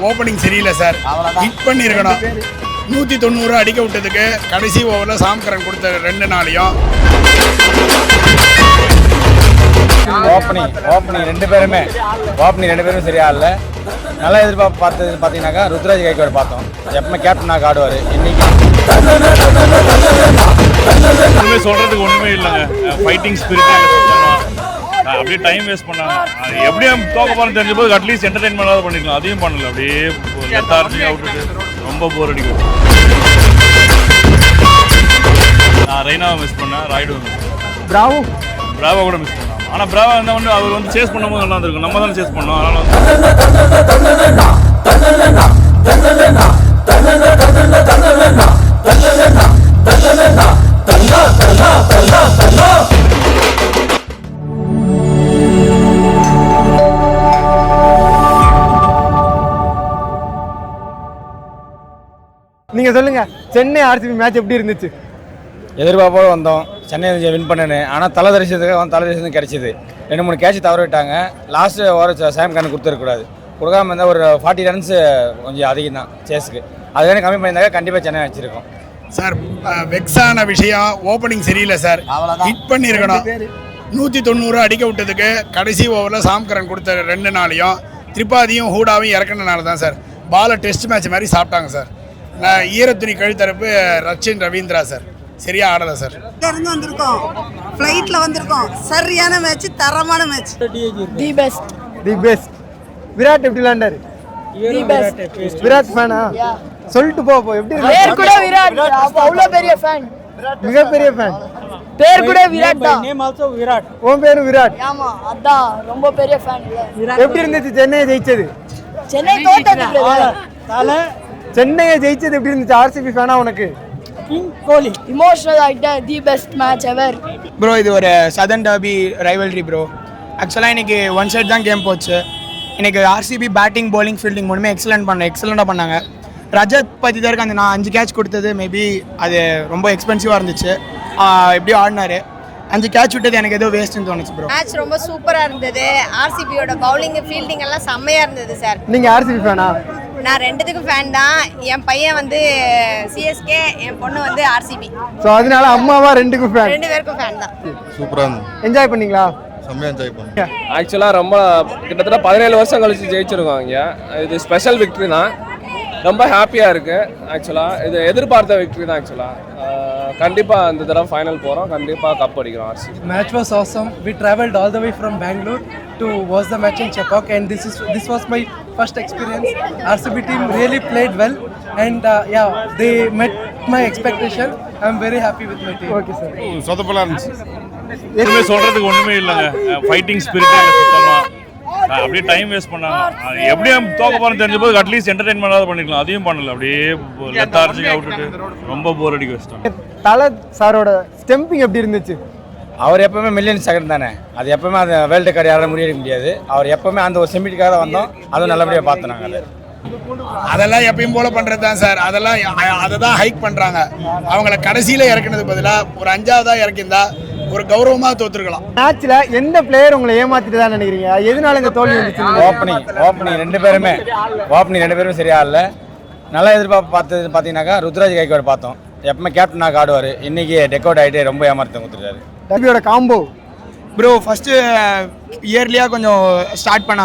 Opening சரியில்லை sir, hit பண்ணியிருக்கணும். 190 அடிக்க விட்டதுக்கு கடைசி ஓவரில் சாம்கரன் கொடுத்த 2 நாளையும் ஓப்பனிங் ரெண்டு பேருமே சரியா இல்லை. நல்லா எதிர்பார்ப்பு பார்த்தது பார்த்தீங்கன்னாக்கா ருத்ராஜ் கைக்கோடு பார்த்தோம். எப்பவுமே கேப்டனாக ஆடுவார். இன்னைக்கு சொல்கிறதுக்கு ஒன்றுமே இல்லைங்க. ஃபைட்டிங் ஸ்பிரிட்டாக அப்படியே டைம் வேஸ்ட் பண்ணாங்க. எப்படியும் தோக்க போகிறோம் தெரிஞ்ச போது அட்லீஸ்ட் என்டர்டைன்மெண்ட்டாக பண்ணிக்கலாம். அதையும் பண்ணல. அப்படியே லெத்தார்ஜிக்காக விட்டுட்டு ரொம்ப போர் அடிக்கும். நான் ரெய்னாவை மிஸ் பண்ணேன், ராய்டுவை மிஸ் பண்ணேன், பிராவோ கூட மிஸ் பண்ணேன். ஆனால் பிராவா இருந்தால் வந்து அவர் வந்து சேஸ் பண்ணும்போது நல்லா இருந்திருக்கும். நம்ம தானே சேஸ் பண்ணோம். அதனால் நீங்க சொல்லுங்க, சென்னை ஆர்சிபி மேட்ச் எப்படி இருந்துச்சு? எதிர்பார்ப்போடு வந்தோம். சென்னை வின் பண்ணேன்னு. ஆனால் தலை தரிசனத்துக்கு கிடைச்சிது. 2-3 கேட்ச் தவற விட்டாங்க. லாஸ்ட்டு ஓவர் சாம் கரன் கொடுத்துருக்கூடாது. கொடுக்காம இருந்தால் ஒரு 40 ரன்ஸ் கொஞ்சம் அதிகம் தான் சேஸுக்கு. அதுவே கம்மி பண்ணியிருந்தாங்க கண்டிப்பாக சென்னை வச்சிருக்கோம். சார் வெக்ஸான விஷயம் ஓப்பனிங் சரியில்லை சார், ஹிட் பண்ணியிருக்கணும். 190 அடிக்க விட்டதுக்கு கடைசி ஓவரில் சாம்கரன் கொடுத்த 2 நாளையும் திரிபாதியும் ஹூடாவையும் இறக்கினால தான் சார் பாலை டெஸ்ட் மேட்ச் மாதிரி சாப்பிட்டாங்க சார். நான் ஈரத்துணி கழுத்தரப்பு ரச்சின் ரவீந்திரா சார் சரியா ஆடலை சார். இருந்து வந்திருக்கோம், ஃப்ளைட்டில் வந்திருக்கோம். சரியான மேட்ச், தரமான மேட்ச். The best. விராட் எப்படி விளையாண்டாரு? விராட் ஃபேனா? சொல்லிட்டு போ எப்படி பேர் கூட விராட், அவ்வளோ பெரிய ஃபேன், மிகப்பெரிய ஃபேன். பேர் கூட விராட் தான். Name also Virat. உன் பேரு விராட்? ஆமா, அதான் ரொம்ப பெரிய ஃபேன். எப்படி இருந்துச்சு சென்னை ஜெயிச்சது? சென்னை தோத்தது சென்னையை ஜெயிச்சது எப்படி இருந்துச்சு? ஆர்சிபி ஃபேனா உனக்கு? கோலி இமோஷனல் ஆகிட்டேன். The best match ever bro. இது ஒரு சதர்ன் டர்பி ரைவல்ரி ப்ரோ. ஆக்சுவலாக இன்றைக்கி ஒன் சைட் தான் கேம் போச்சு. இன்றைக்கி ஆர்சிபி பேட்டிங் பவுலிங் ஃபீல்டிங் மூணுமே எக்ஸலண்ட்டாக பண்ணாங்க. ரஜத் பதிதருக்கு அந்த நான் 5 கேட்ச் கொடுத்தது மேபி அது ரொம்ப எக்ஸ்பென்சிவாக இருந்துச்சு. எப்படி ஆடினார். 5 கேட்ச் விட்டது எனக்கு ஏதோ வேஸ்ட்டுன்னு தோணுச்சு ப்ரோ. மேட்ச் ரொம்ப சூப்பராக இருந்தது. ஆர்சிபியோட பவுலிங் ஃபீல்டிங் எல்லாம் செம்மையாக இருந்தது சார். நீங்கள் ஆர்சிபி ஃபேனா? நான் 2த்துக்கும் ஃபேன் தான். என் பையன் வந்து சிஎஸ்கே, என் பொண்ணு வந்து ஆர்சிபி. ஸோ அதனால அம்மாவா 2க்கும் ஃபேன்? 2 பேருக்கும் ஃபேன் தான். சூப்பராக இருந்தது. என்ஜாய் பண்ணீங்களா? செம்மையாக என்ஜாய் பண்ணேன். ஆக்சுவலாக ரொம்ப கிட்டத்தட்ட 17 வருஷம் கழிச்சு ஜெயிச்சிருக்கோம் இங்கே. இது ஸ்பெஷல் விக்ட்ரி தான். ரொம்ப ஹாப்பியாக இருக்குது. ஆக்சுவலாக இது எதிர்பார்த்த விக்ட்ரி தான். ஆக்சுவலாக கண்டிப்பாக இந்த தடவை ஃபைனல் போகிறோம். கண்டிப்பாக கப் அடிக்கிறோம் RCB. Match was awesome. We traveled all the way from Bangalore to watch the match in Chepauk, and this was my first experience. RCB team really played well, and yeah, they met my expectation. I'm very happy with my team. Okay sir. சொதப்பலாக இருந்துச்சு. எதுவுமே சொல்கிறதுக்கு ஒன்றுமே இல்லைங்க. Fighting ஸ்பிரிட்டாக சுத்தமாக அப்படியே time waste பண்ணாங்க. எப்படியும் தோக்க போகிறோம் தெரிஞ்ச போது அட்லீஸ்ட் என்டர்டைன்மெண்ட்டாக பண்ணிக்கலாம். அதையும் பண்ணல. அப்படியே லெத்தார்ஜிக்காக விட்டுட்டு ரொம்ப போர் அடிக்க வச்சிட்டாங்க. தலை சாரோட ஸ்டெம்பிங் எப்படி இருந்துச்சு? அவர் எப்பவுமே மில்லியன் செகண்ட் தானே. அது எப்பவுமே அது வேர்ல்டு கார்டு யாரும் முடிய முடியாது. அவர் எப்பவுமே அந்த ஒரு செமிட்டுக்காக தான் வந்தோம். அதுவும் நல்லபடியாக பார்த்தோம் நாங்கள். அதெல்லாம் எப்பயும் போல பண்ணுறது தான் சார். அதை தான் ஹைக் பண்ணுறாங்க. அவங்கள கடைசியில் இறக்குனதுக்கு பதிலாக ஒரு 5ஆவதாக இறக்கியிருந்தா ஒரு கௌரவமாக தோற்றுருக்கலாம். மேட்ச்ல எந்த பிளேயர் உங்களை ஏமாத்திட்டு தான் நினைக்கிறீங்க? எதனால இந்த தோல்வி வந்துச்சு? ஓப்பனிங் ரெண்டு பேருமே சரியா இல்லை. நல்லா எதிர்பார்ப்பு பார்த்தது பார்த்தீங்கன்னாக்கா ருத்ராஜ் கைக்கோடு பார்த்தோம். எப்பவுமே கேப்டனாக ஆடுவார். இன்னைக்கு டெக்கவுட் ஆகிட்டு ரொம்ப ஏமாற்றம் கொடுத்துருக்காரு. டபியோட காம்போ ப்ரோ ஃபஸ்ட்டு இயர்லியாக கொஞ்சம் ஸ்டார்ட் பண்ண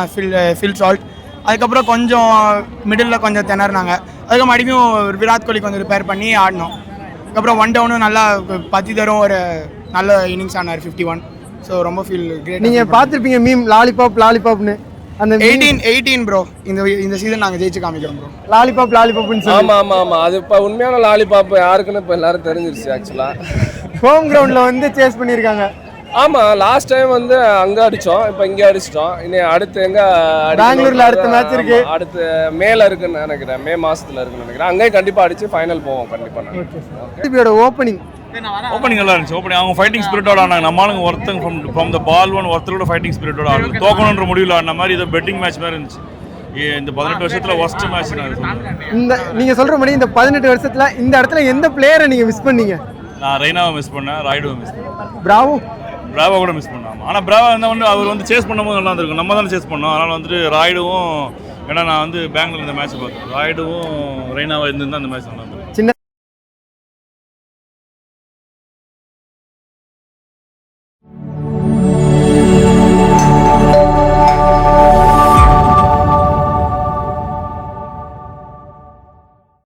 ஃபில் சால்ட். அதுக்கப்புறம் கொஞ்சம் மிடில் கொஞ்சம் திணறினாங்க. அதுக்கு மறுபடியும் விராட் கோலி கொஞ்சம் ரிப்பேர் பண்ணி ஆடினோம். அதுக்கப்புறம் 1 டவுனும் நல்லா 10 தரும் ஒரு நல்ல இன்னிங்ஸ் ஆனார் 51. ஸோ ரொம்ப ஃபீல் கிரேட். நீங்கள் பார்த்துருப்பீங்க மீம் லாலிபாப்னு. அந்த 18 ப்ரோ. இந்த சீசன் நாங்கள் ஜெயிச்சு காமிக்கிறோம் ப்ரோ. லாலிபாப்னு சொல்லி. ஆமாம். அது இப்போ உண்மையான லாலிபாப் யாருக்குன்னு இப்போ எல்லாரும் தெரிஞ்சிருச்சு. ஆக்சுவலாக ஹோம் கிரவுண்டில் வந்து சேஸ் பண்ணியிருக்காங்க. ஆமாம், லாஸ்ட் டைம் வந்து அங்கே அடித்தோம், இப்போ இங்கே அடிச்சிட்டோம். இனி அடுத்து எங்கே? பெங்களூரில் அடுத்த மேட்ச் இருக்கு. அடுத்து மேல இருக்குன்னு நினைக்கிறேன். மே மாதத்தில் இருக்குன்னு நினைக்கிறேன். அங்கேயும் கண்டிப்பாக அடித்து ஃபைனல் போவோம் கண்டிப்பாக. ஓப்பனிங் நல்லா இருந்துச்சு. ஓப்பனிங் அவங்க ஃபைட்டிங் ஸ்பிரிட்டோட ஆனாங்க. நம்மளுங்க ஒருத்தங்க ஃப்ரம் த பால் ஒருத்தரோட ஃபைட்டிங் ஸ்பிரிட்டோட ஆடுது. தோக்கணுன்ற முடிவில் ஆடின மாதிரி இது பெட்டிங் மேட்ச் மாதிரி இருந்துச்சு. இந்த 18 வருஷத்தில் ஒஸ்ட் மேட்ச் நான் சொல்லுவேன். இந்த நீங்கள் சொல்கிற மாதிரி இந்த 18 வருஷத்தில் இந்த இடத்துல எந்த பிளேயரை நீங்கள் மிஸ் பண்ணீங்க? நான் ரெய்னாவை மிஸ் பண்ணேன், ராய்டுவை மிஸ் பண்ணேன், பிராவோ கூட மிஸ் பண்ணாமல். ஆனால் பிராவோ இருந்தால் வந்து அவர் வந்து சேஸ் பண்ணும்போது நல்லா இருந்திருக்கும். நம்ம தானே சேஸ் பண்ணோம். அதனால் வந்துட்டு ராய்டுவும் ஏன்னா நான் வந்து பெங்களூர் இந்த மேட்ச் பார்த்தேன். ராய்டுவும் ரெய்னாவும் இருந்திருந்தா அந்த மேட்ச் நல்லா